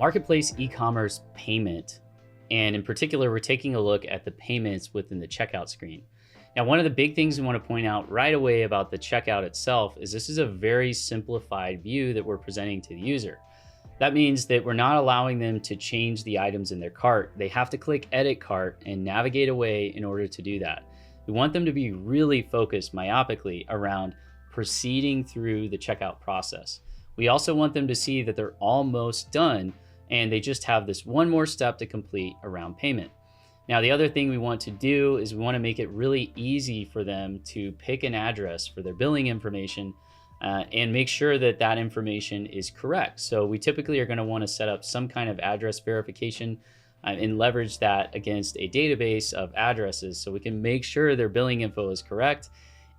Marketplace e-commerce payment. And in particular, we're taking a look at the payments within the checkout screen. Now, one of the big things we want to point out right away about the checkout itself is this is a very simplified view that we're presenting to the user. That means that we're not allowing them to change the items in their cart. They have to click edit cart and navigate away in order to do that. We want them to be really focused myopically around proceeding through the checkout process. We also want them to see that they're almost done and they just have this one more step to complete around payment. Now, the other thing we want to do is we want to make it really easy for them to pick an address for their billing information and make sure that that information is correct. So we typically are going to want to set up some kind of address verification and leverage that against a database of addresses so we can make sure their billing info is correct.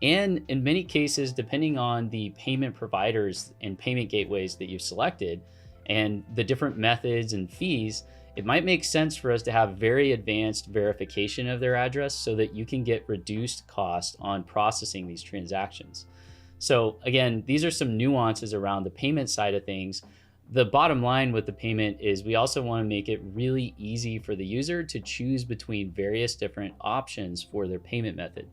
And in many cases, depending on the payment providers and payment gateways that you've selected and the different methods and fees, it might make sense for us to have very advanced verification of their address so that you can get reduced cost on processing these transactions. So again, these are some nuances around the payment side of things. The bottom line with the payment is we also want to make it really easy for the user to choose between various different options for their payment method.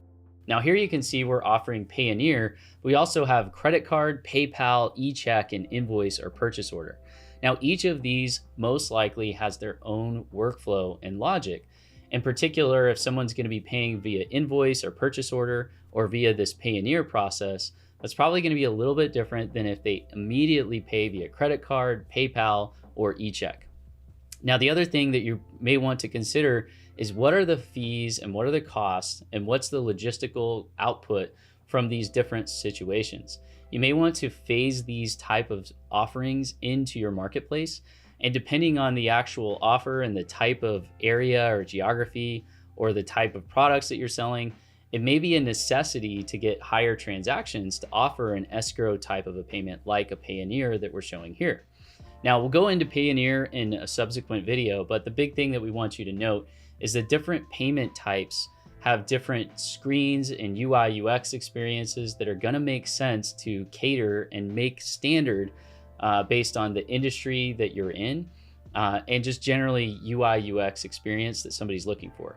Now here you can see we're offering Payoneer. We also have credit card, PayPal, e-check, and invoice or purchase order. Now, each of these most likely has their own workflow and logic. In particular, if someone's going to be paying via invoice or purchase order or via this Payoneer process, that's probably going to be a little bit different than if they immediately pay via credit card, PayPal, or e-check. Now, the other thing that you may want to consider is what are the fees and what are the costs and what's the logistical output from these different situations. You may want to phase these type of offerings into your marketplace, and depending on the actual offer and the type of area or geography or the type of products that you're selling, it may be a necessity to get higher transactions to offer an escrow type of a payment like a Payoneer that we're showing here. Now, we'll go into Payoneer in a subsequent video, but the big thing that we want you to note is that different payment types have different screens and UI UX experiences that are going to make sense to cater and make standard based on the industry that you're in and just generally UI UX experience that somebody's looking for.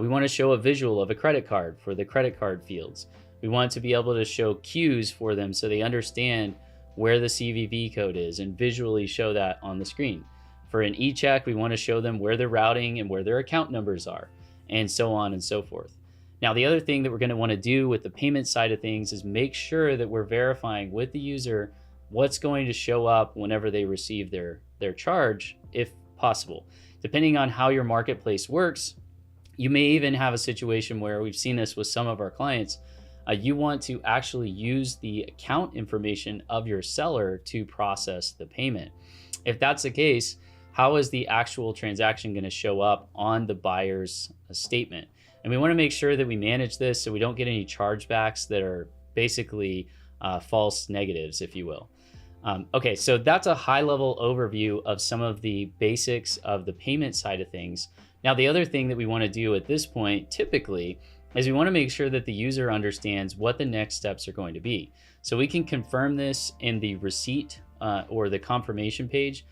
We want to show a visual of a credit card for the credit card fields. We want to be able to show cues for them so they understand where the CVV code is and visually show that on the screen. For an e-check, we want to show them where their routing and where their account numbers are, and so on and so forth. Now, the other thing that we're going to want to do with the payment side of things is make sure that we're verifying with the user what's going to show up whenever they receive their charge, if possible. Depending on how your marketplace works, you may even have a situation where we've seen this with some of our clients. You want to actually use the account information of your seller to process the payment. If that's the case, how is the actual transaction going to show up on the buyer's statement? And we want to make sure that we manage this so we don't get any chargebacks that are basically false negatives, if you will. Okay, so that's a high-level overview of some of the basics of the payment side of things. Now, the other thing that we want to do at this point, typically, is we want to make sure that the user understands what the next steps are going to be. So we can confirm this in the receipt or the confirmation page.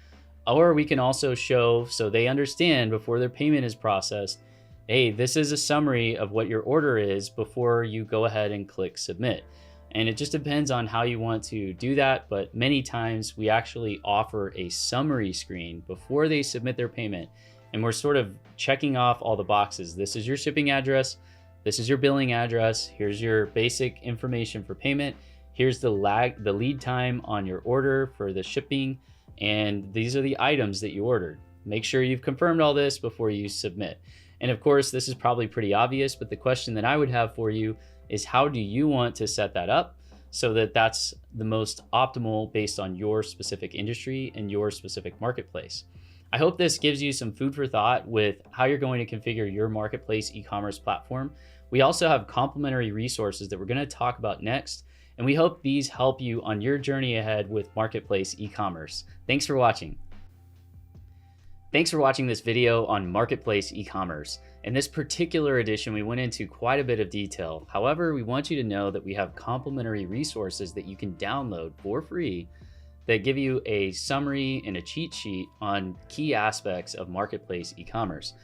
Or we can also show so they understand before their payment is processed, hey, this is a summary of what your order is before you go ahead and click submit. And it just depends on how you want to do that. But many times we actually offer a summary screen before they submit their payment. And we're sort of checking off all the boxes. This is your shipping address. This is your billing address. Here's your basic information for payment. Here's the lead time on your order for the shipping. And these are the items that you ordered. Make sure you've confirmed all this before you submit. And of course, this is probably pretty obvious, but the question that I would have for you is how do you want to set that up so that that's the most optimal based on your specific industry and your specific marketplace? I hope this gives you some food for thought with how you're going to configure your marketplace e-commerce platform. We also have complementary resources that we're going to talk about next. And we hope these help you on your journey ahead with marketplace e-commerce. Thanks for watching. Thanks for watching this video on marketplace e-commerce. In this particular edition, we went into quite a bit of detail. However, we want you to know that we have complementary resources that you can download for free that give you a summary and a cheat sheet on key aspects of marketplace e-commerce.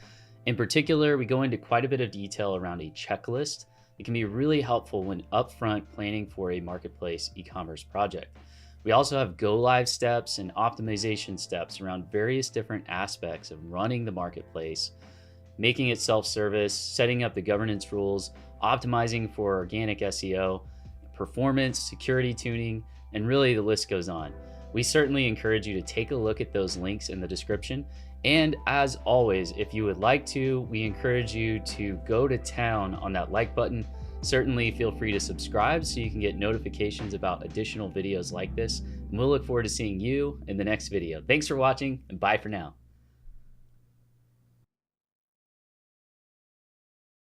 In particular, we go into quite a bit of detail around a checklist. It can be really helpful when upfront planning for a marketplace e-commerce project. We also have go live steps and optimization steps around various different aspects of running the marketplace, making it self-service, setting up the governance rules, optimizing for organic SEO, performance, security tuning, and really the list goes on. We certainly encourage you to take a look at those links in the description. And as always, if you would like to, we encourage you to go to town on that like button. Certainly feel free to subscribe so you can get notifications about additional videos like this. And we'll look forward to seeing you in the next video. Thanks for watching, and bye for now.